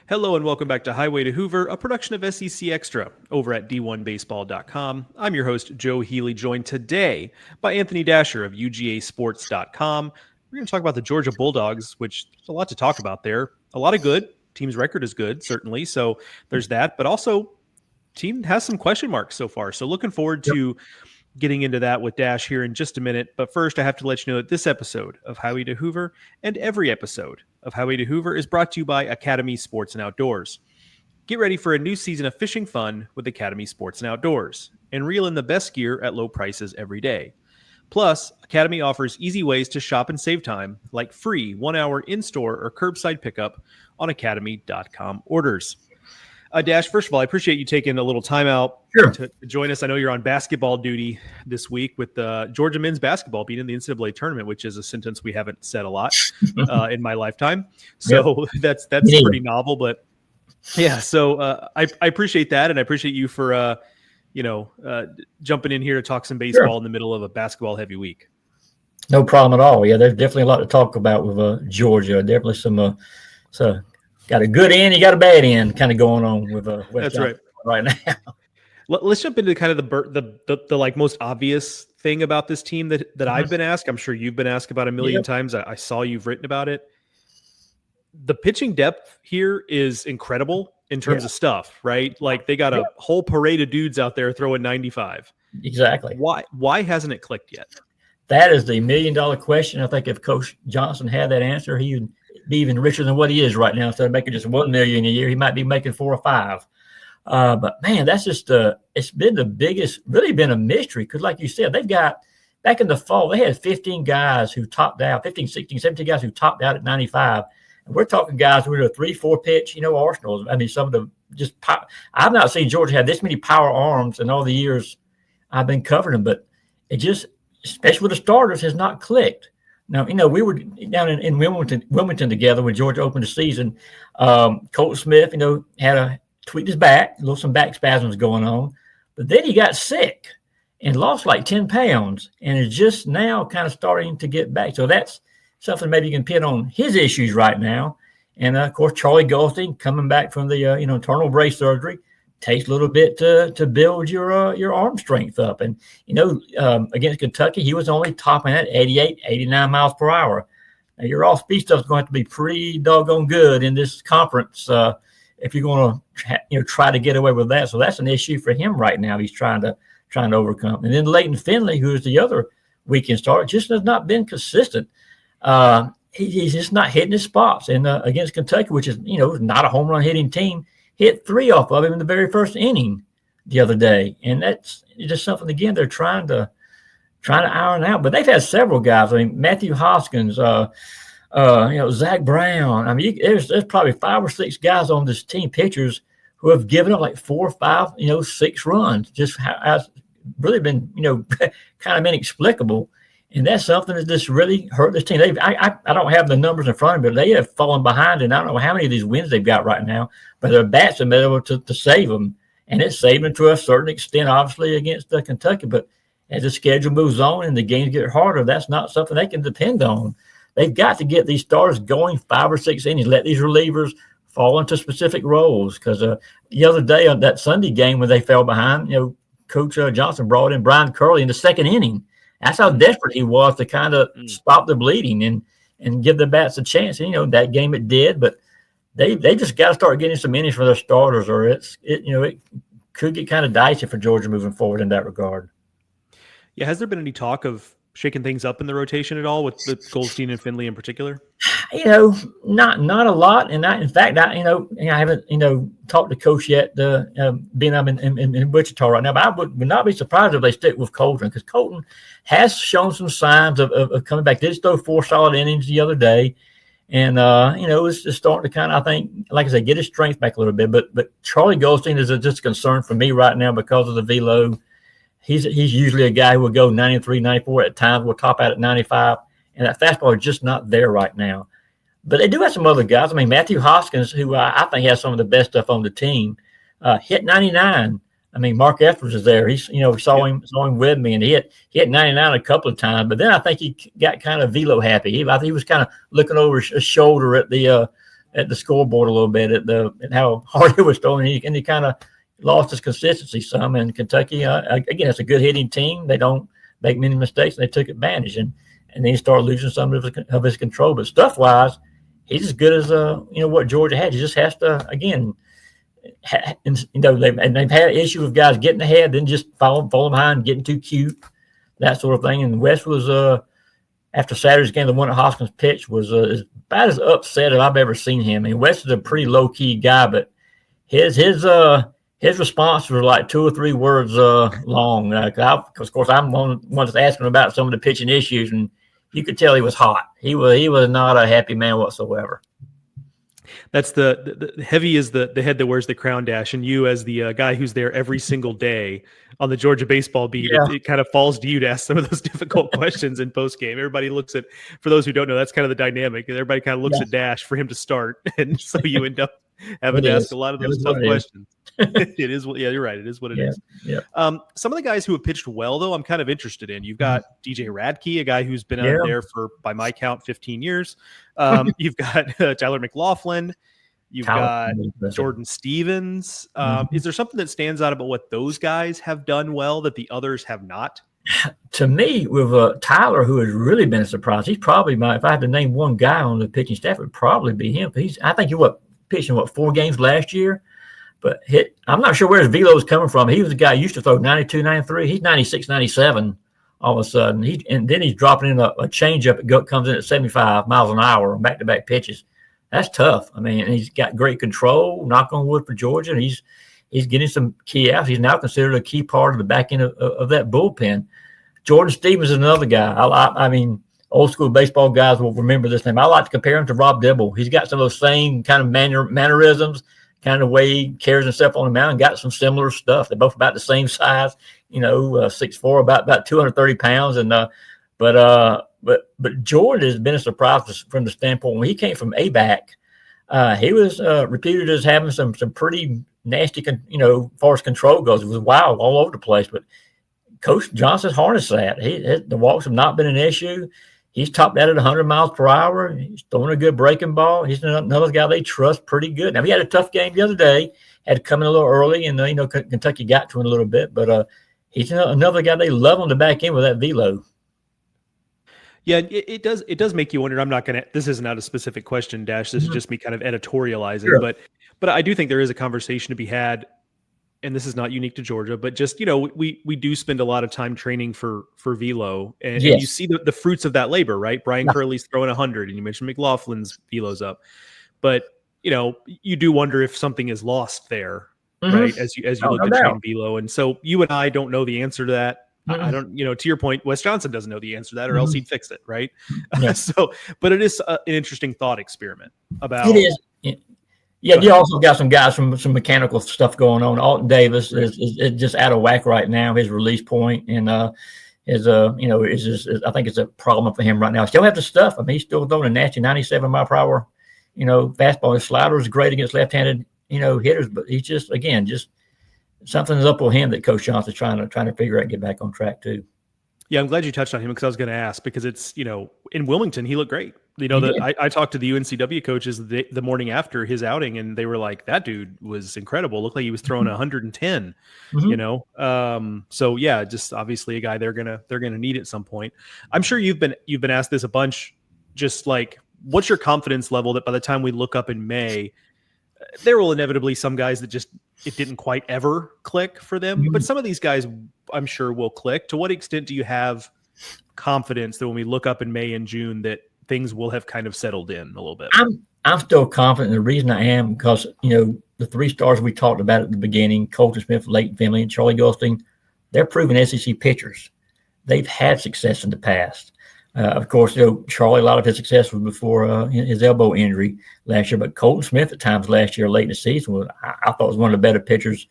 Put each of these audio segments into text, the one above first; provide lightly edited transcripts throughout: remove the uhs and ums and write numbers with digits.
Hello and welcome back to Highway to Hoover, a production of SEC Extra over at D1Baseball.com. I'm your host, Joe Healy, joined today by Anthony Dasher of UGAsports.com. We're going to talk about the Georgia Bulldogs, which there's a lot to talk about there. A lot of good. Team's record is good, certainly. So there's that. But also, team has some question marks so far. So looking forward to getting into that with Dash here in just a minute. But first, I have to let you know that this episode of Highway to Hoover and every episode of Highway to Hoover is brought to you by Academy Sports and Outdoors. Get ready for a new season of fishing fun with Academy Sports and Outdoors and reel in the best gear at low prices every day. Plus, Academy offers easy ways to shop and save time, like free 1-hour in-store or curbside pickup on academy.com orders. Dash, first of all, I appreciate you taking a little time out to join us. I know you're on basketball duty this week with Georgia men's basketball being in the NCAA tournament, which is a sentence we haven't said a lot in my lifetime. So that's pretty novel. But yeah, so I appreciate that, and I appreciate you for jumping in here to talk some baseball in the middle of a basketball-heavy week. No problem at all. Yeah, there's definitely a lot to talk about with Georgia. Definitely some got a good end, you got a bad end kind of going on with that's right now. Let's jump into kind of the like most obvious thing about this team that I've been asked. I'm sure you've been asked about a million times. I saw you've written about it. The pitching depth here is incredible in terms of stuff, right? Like they got a whole parade of dudes out there throwing 95. Exactly. Why hasn't it clicked yet? That is the $1 million question. I think if Coach Johnson had that answer, he would be even richer than what he is right now. Instead of making just $1 million a year, he might be making 4 or 5. But man, that's just it's been the biggest, really been a mystery. Because like you said, they've got back in the fall, they had 15 guys who topped out, 15, 16, 17 guys who topped out at 95. And we're talking guys who are 3-4 pitch, arsenals. I mean, some of the just power. I've not seen Georgia have this many power arms in all the years I've been covering them, but it just, especially with the starters, has not clicked. Now, we were down in Wilmington together when Georgia opened the season. Colt Smith, had tweaked his back, some back spasms going on. But then he got sick and lost like 10 pounds and is just now kind of starting to get back. So that's something maybe you can pin on his issues right now. And, of course, Charlie Goldstein coming back from the, internal brace surgery. Takes a little bit to build your arm strength up. And, against Kentucky, he was only topping at 88, 89 miles per hour. Now, your off-speed stuff is going to have to be pretty doggone good in this conference if you're going to try to get away with that. So that's an issue for him right now. He's trying to overcome. And then Leighton Finley, who is the other weekend starter, just has not been consistent. He's just not hitting his spots. And against Kentucky, which is, not a home run hitting team, hit 3 off of him in the very first inning the other day. And that's just something, again, they're trying to iron out. But they've had several guys. I mean, Matthew Hoskins, Zach Brown. I mean, there's probably 5 or 6 guys on this team, pitchers, who have given up like 4 or 5, 6 runs. Just has really been, kind of inexplicable. And that's something that just really hurt this team. I don't have the numbers in front of me, but they have fallen behind, and I don't know how many of these wins they've got right now, but their bats have been able to save them, and it's saved them to a certain extent, obviously, against Kentucky. But as the schedule moves on and the games get harder, that's not something they can depend on. They've got to get these starters going 5 or 6 innings, let these relievers fall into specific roles. Because the other day on that Sunday game when they fell behind, Coach Johnson brought in Brian Curley in the second inning. That's how desperate he was to kind of stop the bleeding and give the bats a chance. And, that game it did, but they just got to start getting some innings for their starters, or it could get kind of dicey for Georgia moving forward in that regard. Yeah, has there been any talk of shaking things up in the rotation at all with Goldstein and Finley in particular? Not a lot. And in fact, I haven't talked to Coach yet, being I'm in Wichita right now, but I would not be surprised if they stick with Colton, because Colton has shown some signs of coming back. Did throw 4 solid innings the other day. And, it's just starting to kind of, I think, like I said, get his strength back a little bit. But Charlie Goldstein is just a concern for me right now because of the velo. He's usually a guy who will go 93, 94 at times, will top out at 95. And that fastball is just not there right now. But they do have some other guys. I mean, Matthew Hoskins, who I think has some of the best stuff on the team, hit 99. I mean, Mark Ethers is there. He's, saw him with me, and he hit 99 a couple of times. But then I think he got kind of velo happy. I think he was kind of looking over his shoulder at the at the scoreboard a little bit at how hard he was throwing, and he kind of lost his consistency some. And Kentucky, again, it's a good hitting team. They don't make many mistakes, and they took advantage. And then he started losing some of his control. But stuff wise, he's as good as what Georgia had. He just has to, again. They've had issues with guys getting ahead, then just falling behind, getting too cute, that sort of thing. And West was after Saturday's game, the one that Hoskins pitched was about as upset as I've ever seen him. I mean, West is a pretty low key guy, but his response was like 2 or 3 words long. Because of course I'm one that's asking about some of the pitching issues, and you could tell he was hot. He was not a happy man whatsoever. That's the heavy is the head that wears the crown dash, and you as the guy who's there every single day on the Georgia baseball beat, it kind of falls to you to ask some of those difficult questions in post game. Everybody looks at, for those who don't know, that's kind of the dynamic. Everybody kind of looks at Dash for him to start, and so you end up having to ask a lot of those tough questions. It is, you're right. It is what it is. Yeah. Some of the guys who have pitched well, though, I'm kind of interested in. You've got DJ Radke, a guy who's been out there for, by my count, 15 years. You've got Tyler McLaughlin. You've got Jordan Stevens. Is there something that stands out about what those guys have done well that the others have not? To me, with Tyler, who has really been a surprise, he's probably if I had to name one guy on the pitching staff, it would probably be him. I think he pitching 4 games last year. But I'm not sure where his velo is coming from. He was a guy who used to throw 92, 93. He's 96, 97 all of a sudden. And then he's dropping in a changeup that comes in at 75 miles an hour on back-to-back pitches. That's tough. I mean, he's got great control, knock on wood, for Georgia, and he's getting some key outs. He's now considered a key part of the back end of that bullpen. Jordan Stevens is another guy. I mean, old school baseball guys will remember this name. I like to compare him to Rob Dibble. He's got some of those same kind of mannerisms, kind of way he carries himself on the mound, got some similar stuff. They're both about the same size, 6'4", about 230 pounds. And but Jordan has been a surprise from the standpoint when he came from ABAC. He was reputed as having some pretty nasty, as far as control goes. It was wild all over the place. But Coach Johnson's harnessed that. The walks have not been an issue. He's topped out at 100 miles per hour. He's throwing a good breaking ball. He's another guy they trust pretty good. Now, he had a tough game the other day. Had to come in a little early, and Kentucky got to him a little bit. But he's another guy they love on the back end with that velo. Yeah, it does make you wonder. I'm not going to – this is not a specific question, Dash. This is just me kind of editorializing. Sure. But I do think there is a conversation to be had, and this is not unique to Georgia, but just, we do spend a lot of time training for velo, and you see the fruits of that labor, right? Brian Curley's throwing 100, and you mentioned McLaughlin's velo's up. But, you do wonder if something is lost there, right, as you look at train velo. And so you and I don't know the answer to that. I don't, to your point, Wes Johnson doesn't know the answer to that, or else he'd fix it, right? Yeah. But it is an interesting thought experiment about. It is. Yeah, you also got some guys from some mechanical stuff going on. Alton Davis is just out of whack right now. His release point and I think it's a problem for him right now. Still have the stuff. I mean, he's still throwing a nasty 97 mile per hour, fastball. His slider is great against left-handed, hitters, but he's just something's up with him that Coach Johnson's trying to figure out and get back on track too. Yeah, I'm glad you touched on him because I was going to ask, because it's, in Wilmington, he looked great. I talked to the UNCW coaches the morning after his outing, and they were like, that dude was incredible. Looked like he was throwing 110, So yeah, just obviously a guy they're going to need at some point. I'm sure you've been asked this a bunch, just like, what's your confidence level that by the time we look up in May, there will inevitably some guys that just, it didn't quite ever click for them, but some of these guys I'm sure will click. To what extent do you have confidence that when we look up in May and June that things will have kind of settled in a little bit? I'm still confident. The reason I am because, the 3 stars we talked about at the beginning, Colton Smith, Leighton Finley, and Charlie Goldstein, they're proven SEC pitchers. They've had success in the past. Of course, Charlie, a lot of his success was before his elbow injury last year. But Colton Smith at times last year, late in the season, I thought was one of the better pitchers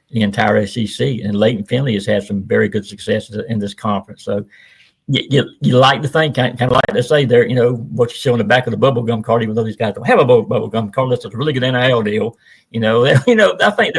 in the entire SEC. And Leighton Finley has had some very good success in this conference. So you like to think, kind of like to say there, what you see on the back of the bubble gum card, even though these guys don't have a bubble gum card, that's a really good NIL deal. I think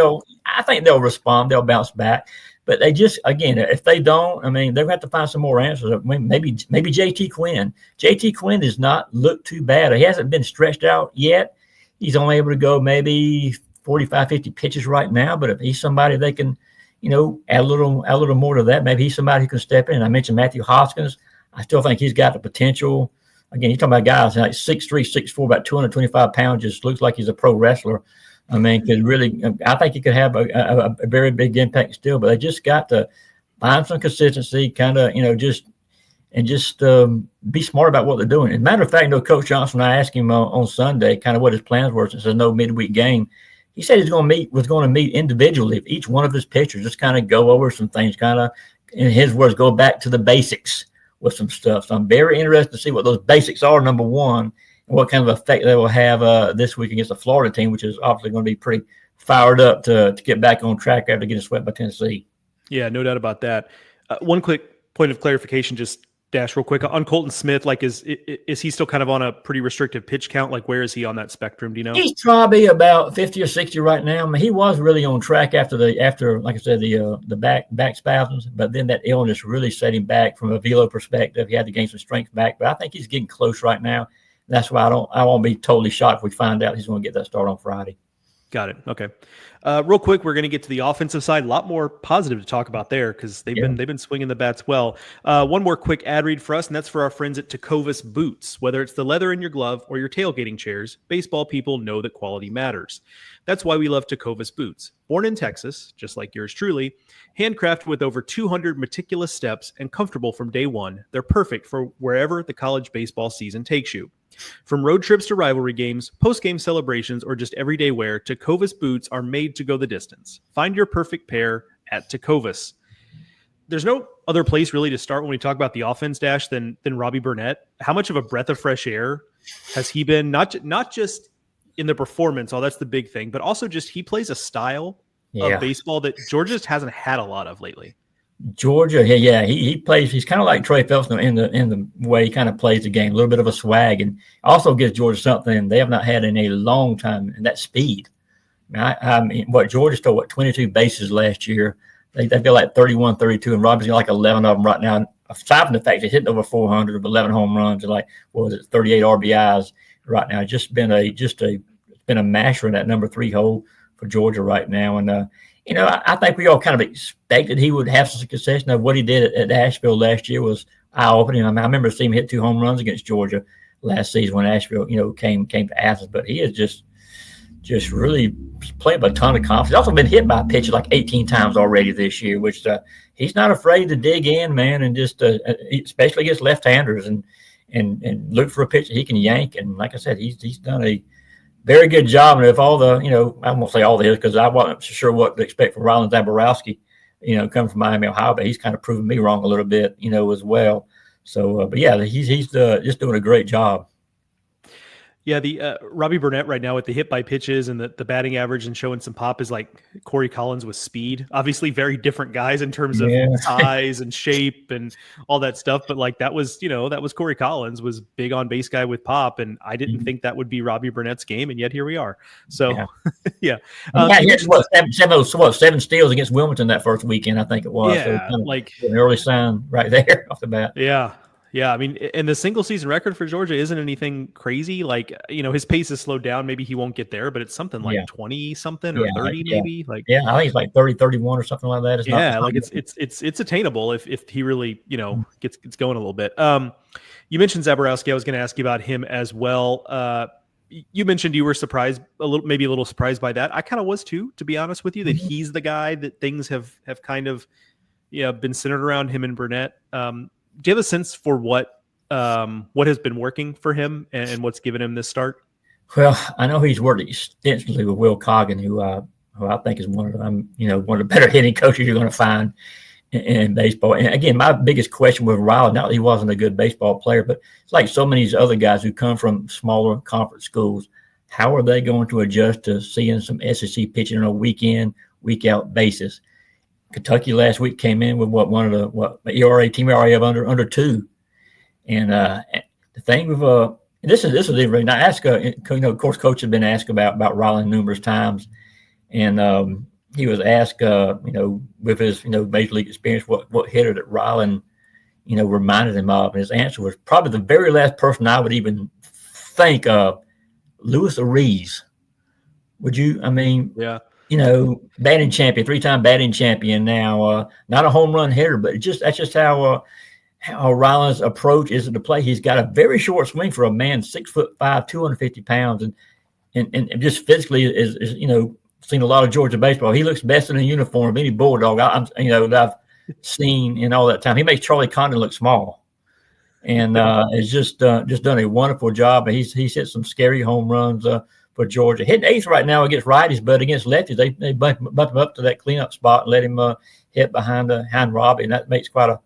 they'll respond, they'll bounce back. But they just, again, if they don't, I mean, they'll have to find some more answers. Maybe JT Quinn. JT Quinn does not look too bad. He hasn't been stretched out yet. he's only able to go maybe 45, 50 pitches right now. But if he's somebody they can, add a little more to that, maybe he's somebody who can step in. I mentioned Matthew Hoskins. I still think he's got the potential. Again, you're talking about guys like 6'3", 6'4", about 225 pounds, just looks like he's a pro wrestler. I mean, I think he could have a very big impact still, but they just got to find some consistency, kind of, just be smart about what they're doing. As a matter of fact, Coach Johnson, I asked him on Sunday kind of what his plans were since there's no midweek game. He said was going to meet individually with each one of his pitchers, just kind of go over some things, kind of, in his words, go back to the basics with some stuff. So I'm very interested to see what those basics are, number one, and what kind of effect they will have this week against the Florida team, which is obviously going to be pretty fired up to get back on track after getting swept by Tennessee. Yeah, no doubt about that. One quick point of clarification, just Dash real quick on Colton Smith. Like, is he still kind of on a pretty restrictive pitch count? Like, where is he on that spectrum? Do you know? He's probably about 50 or 60 right now. I mean, he was really on track after like I said, the back spasms, but then that illness really set him back from a velo perspective. He had to gain some strength back, but I think he's getting close right now. That's why I won't be totally shocked if we find out he's going to get that start on Friday. Got it. Okay. Real quick, we're going to get to the offensive side. A lot more positive to talk about there because they've been swinging the bats well. One more quick ad read for us, and that's for our friends at Tecovas Boots. Whether it's the leather in your glove or your tailgating chairs, baseball people know that quality matters. That's why we love Tecovas Boots. Born in Texas, just like yours truly, handcrafted with over 200 meticulous steps and comfortable from day one, they're perfect for wherever the college baseball season takes you. From road trips to rivalry games, post-game celebrations, or just everyday wear, Tecovas boots are made to go the distance. Find your perfect pair at Tecovas. There's no other place really to start when we talk about the offense, Dash, than Robbie Burnett. How much of a breath of fresh air has he been? Not just in the performance, that's the big thing, but also just he plays a style of baseball that Georgia just hasn't had a lot of lately. Georgia, he plays. He's kind of like Trey Phelps in the way he kind of plays the game. A little bit of a swag, and also gives Georgia something they have not had in a long time, and that's speed. I mean, Georgia stole 22 bases last year. They feel like 31, 32, and Robbie's got like 11 of them right now. Aside from the fact he's hitting over 400 with 11 home runs and 38 RBIs right now. It's been a masher in that number 3 hole for Georgia right now, and. I think we all kind of expected he would have some success. Now, what he did at Asheville last year was eye-opening. I mean, I remember seeing him hit 2 home runs against Georgia last season when Asheville, came to Athens. But he is just really playing with a ton of confidence. He's also been hit by pitches like 18 times already this year, which he's not afraid to dig in, man, and just especially against left-handers and look for a pitch that he can yank. And like I said, he's done a very good job. And if all the, I won't say all the his because I wasn't sure what to expect from Ryland Zaborowski, coming from Miami, Ohio, but he's kind of proven me wrong a little bit, as well. So, but yeah, he's just doing a great job. Yeah, the Robbie Burnett right now with the hit by pitches and the batting average and showing some pop is like Corey Collins with speed. Obviously, very different guys in terms of size and shape and all that stuff. But that was Corey Collins, was big on base guy with pop, and I didn't think that would be Robbie Burnett's game, and yet here we are. So, he had 7 steals against Wilmington that first weekend, I think it was. Yeah, so an early sign right there off the bat. Yeah. Yeah, I mean, and the single season record for Georgia isn't anything crazy. His pace is slowed down. Maybe he won't get there, but it's something like 20 something or 30 maybe. I think it's like 30, 31 or something like that. It's attainable if he really gets going a little bit. You mentioned Zaborowski. I was going to ask you about him as well. You mentioned you were surprised maybe a little surprised by that. I kind of was too, to be honest with you, that he's the guy that things have kind of been centered around him and Burnett. Do you have a sense for what has been working for him and what's given him this start? Well, I know he's worked extensively with Will Coggin, who I think is one of the better hitting coaches you're going to find in baseball. And again, my biggest question with Ryland, not that he wasn't a good baseball player, but it's like so many of these other guys who come from smaller conference schools. How are they going to adjust to seeing some SEC pitching on a week in, week out basis? Kentucky last week came in with team ERA of under 2, and the thing with this is even I asked of course coach had been asked about Ryland numerous times, and he was asked with his major league experience what hitter that Ryland reminded him of, and his answer was probably the very last person I would even think of Luis Ariz. Would you? I mean, Yeah. Batting champion, 3-time batting champion now. Not a home run hitter, but that's just how Ryland's approach is to play. He's got a very short swing for a man 6'5", 250 pounds, and just physically is seen a lot of Georgia baseball. He looks best in a uniform of any Bulldog that I've seen in all that time. He makes Charlie Condon look small, and has just done a wonderful job. He's hit some scary home runs for Georgia. Hitting eighth right now against righties, but against lefties, they bump him up to that cleanup spot and let him hit behind Robbie, and that makes quite a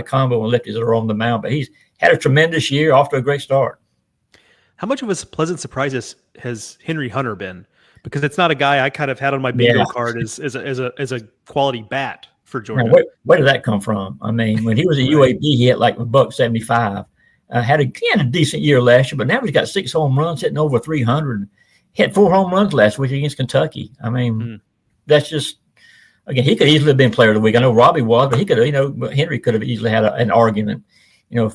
combo when lefties are on the mound. But he's had a tremendous year, off to a great start. How much of a pleasant surprise has Henry Hunter been? Because it's not a guy I kind of had on my bingo card as a quality bat for Georgia. Now, where did that come from? I mean, when he was at UAB, he hit like $175. Had a decent year last year, but now he's got 6 home runs, hitting over 300. Hit 4 home runs last week against Kentucky. I mean, that's just, again, he could easily have been player of the week. I know Robbie was, but he could have, Henry could have easily had an argument,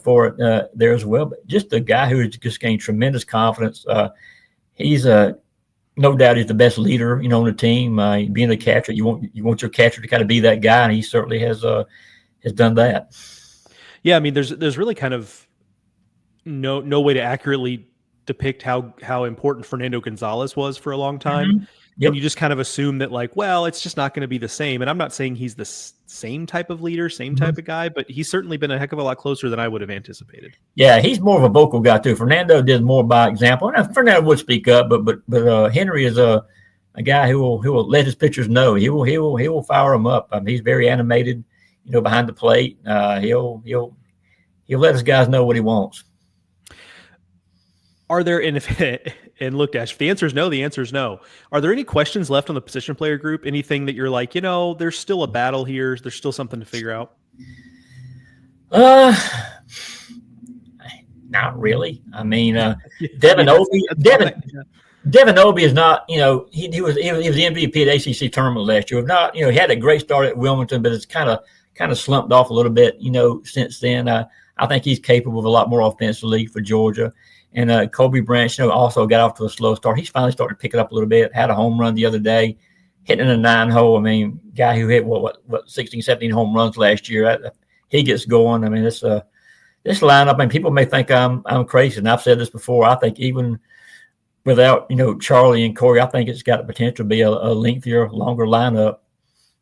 for it there as well. But just a guy who has just gained tremendous confidence. He's no doubt he's the best leader, on the team. Being a catcher, you want your catcher to kind of be that guy, and he certainly has done that. Yeah, I mean, there's really kind of no way to accurately depict how important Fernando Gonzalez was for a long time. Mm-hmm. Yep. And you just kind of assume that it's just not going to be the same. And I'm not saying he's the same type of leader, same type of guy, but he's certainly been a heck of a lot closer than I would have anticipated. Yeah, he's more of a vocal guy too. Fernando did more by example. And Fernando would speak up, but Henry is a guy who will let his pitchers know. He will fire them up. I mean, he's very animated, behind the plate. He'll let his guys know what he wants. Are there, and look, Dash, if the answer is no, the answer is no. Are there any questions left on the position player group? Anything that you're like, there's still a battle here. There's still something to figure out? Not really. I mean, Devin Obie is not, he was the MVP at ACC tournament last year. Not, he had a great start at Wilmington, but it's kind of slumped off a little bit, since then. I think he's capable of a lot more offensively for Georgia. And Kobe Branch, also got off to a slow start. He's finally started to pick it up a little bit. Had a home run the other day, hitting in a 9-hole. I mean, guy who hit what 16, 17 home runs last year. He gets going. I mean, this lineup. I mean, people may think I'm crazy, and I've said this before. I think even without Charlie and Corey, I think it's got the potential to be a lengthier, longer lineup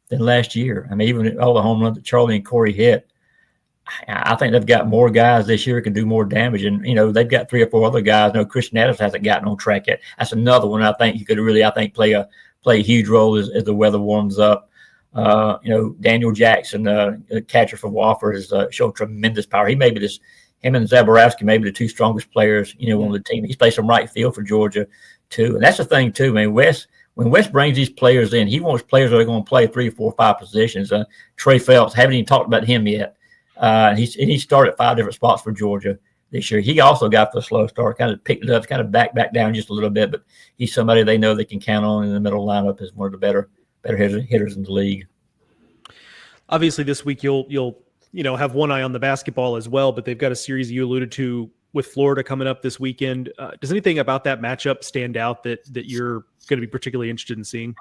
than last year. I mean, even all the home runs that Charlie and Corey hit. I think they've got more guys this year who can do more damage. And, they've got 3 or 4 other guys. Christian Adams hasn't gotten on track yet. That's another one I think he could really, play a huge role as the weather warms up. Daniel Jackson, catcher for Wofford, has shown tremendous power. He may be him and Zaborowski may be the 2 strongest players, on the team. He's played some right field for Georgia, too. And that's the thing, too. I mean, when West brings these players in, he wants players that are going to play 3, 4, 5 positions. Trey Phelps, haven't even talked about him yet. He started 5 different spots for Georgia this year. He also got the slow start, kind of picked it up, kind of back down just a little bit, but he's somebody they know they can count on in the middle lineup as one of the better hitters in the league. Obviously, this week you'll have one eye on the basketball as well, but they've got a series you alluded to with Florida coming up this weekend. Does anything about that matchup stand out that you're going to be particularly interested in seeing?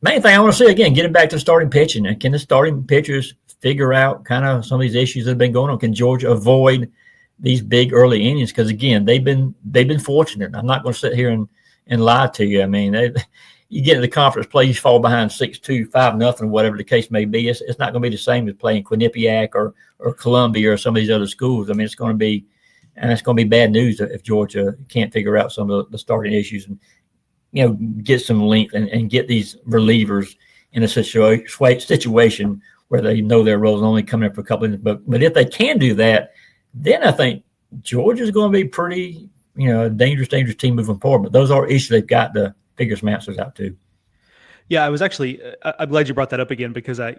Main thing I want to see, again, getting back to starting pitching. Can the starting pitchers figure out kind of some of these issues that have been going on? Can Georgia avoid these big early innings? Because, again, they've been fortunate. I'm not going to sit here and lie to you. I mean, you get into the conference play, you fall behind 6-2, 5-0, whatever the case may be. It's not going to be the same as playing Quinnipiac or Columbia or some of these other schools. I mean, it's going to be bad news if Georgia can't figure out some of the starting issues and, get some length and get these relievers in a situation where they know their roles only coming up for a couple of minutes. But if they can do that, then I think Georgia's going to be pretty, dangerous team moving forward. But those are issues they've got to figure some answers out too. Yeah, I was actually I'm glad you brought that up again, because I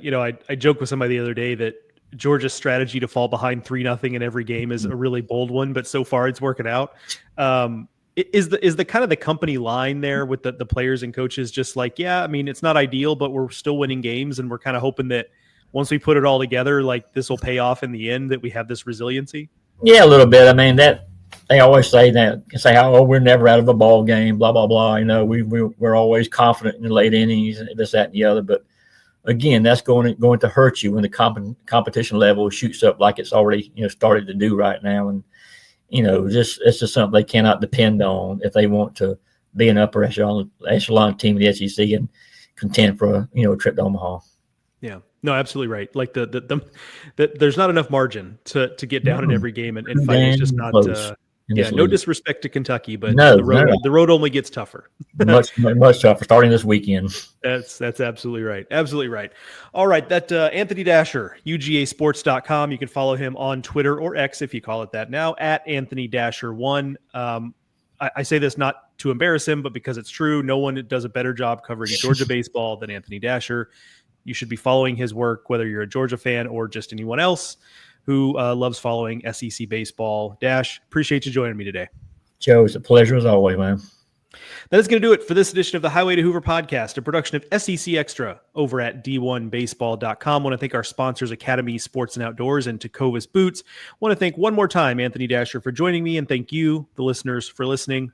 joked with somebody the other day that Georgia's strategy to fall behind 3-0 in every game is a really bold one, but so far it's working out. Is the kind of the company line there with the players and coaches just like, yeah, I mean, it's not ideal, but we're still winning games, and we're kind of hoping that once we put it all together, like this will pay off in the end, that we have this resiliency? Yeah, a little bit. I mean, they always say that, oh, we're never out of a ball game, blah, blah, blah. We're always confident in the late innings, this, that, and the other. But again, that's going to hurt you when the competition level shoots up like it's already, started to do right now. And, it's just something they cannot depend on if they want to be an upper echelon team in the SEC and contend for a trip to Omaha. Yeah, no, absolutely right. Like the there's not enough margin to get down in every game and fight. It's just not. No disrespect to Kentucky, but the road only gets tougher. much tougher starting this weekend. That's absolutely right. Absolutely right. All right, that Anthony Dasher, UGAsports.com. You can follow him on Twitter or X if you call it that now, at Anthony Dasher1. I say this not to embarrass him, but because it's true. No one does a better job covering Georgia baseball than Anthony Dasher. You should be following his work, whether you're a Georgia fan or just anyone else who loves following SEC baseball. Dash, appreciate you joining me today. Joe, it's a pleasure as always, man. That is going to do it for this edition of the Highway to Hoover podcast, a production of SEC Extra over at d1baseball.com. I want to thank our sponsors, Academy Sports and Outdoors and Tecovas Boots. I want to thank one more time Anthony Dasher for joining me, and thank you, the listeners, for listening.